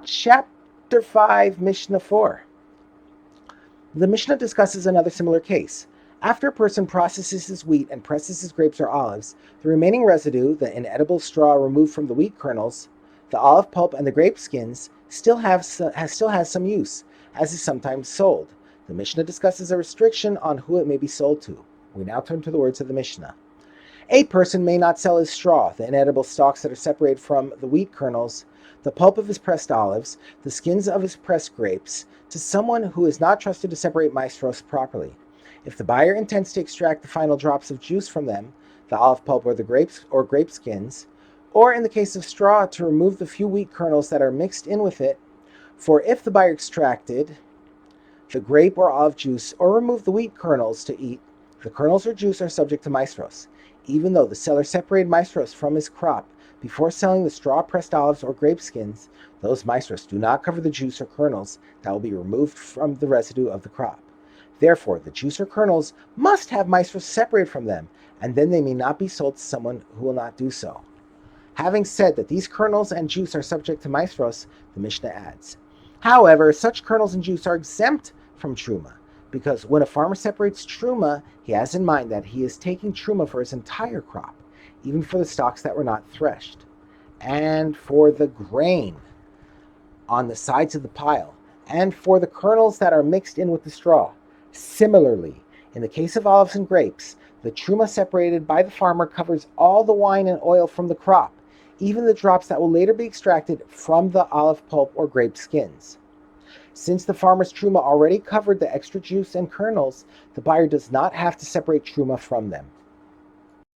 Chapter 5, Mishnah 4. The Mishnah discusses another similar case. After a person processes his wheat and presses his grapes or olives, the remaining residue, the inedible straw removed from the wheat kernels, the olive pulp, and the grape skins, still has some use, as is sometimes sold. The Mishnah discusses a restriction on who it may be sold to. We now turn to the words of the Mishnah. A person may not sell his straw, the inedible stalks that are separated from the wheat kernels, the pulp of his pressed olives, the skins of his pressed grapes, to someone who is not trusted to separate Maasros properly. If the buyer intends to extract the final drops of juice from them, the olive pulp or the grapes or grape skins, or in the case of straw, to remove the few wheat kernels that are mixed in with it, for if the buyer extracted the grape or olive juice or removed the wheat kernels to eat, the kernels or juice are subject to Maasros. Even though the seller separated Maasros from his crop before selling the straw-pressed olives or grape skins, those Maasros do not cover the juice or kernels that will be removed from the residue of the crop. Therefore, the juice or kernels must have Maasros separated from them, and then they may not be sold to someone who will not do so. Having said that these kernels and juice are subject to Maasros, the Mishnah adds, however, such kernels and juice are exempt from Truma, because when a farmer separates Truma, he has in mind that he is taking Truma for his entire crop, even for the stalks that were not threshed, and for the grain on the sides of the pile, and for the kernels that are mixed in with the straw. Similarly, in the case of olives and grapes, the Truma separated by the farmer covers all the wine and oil from the crop, even the drops that will later be extracted from the olive pulp or grape skins. Since the farmer's Truma already covered the extra juice and kernels, the buyer does not have to separate Truma from them.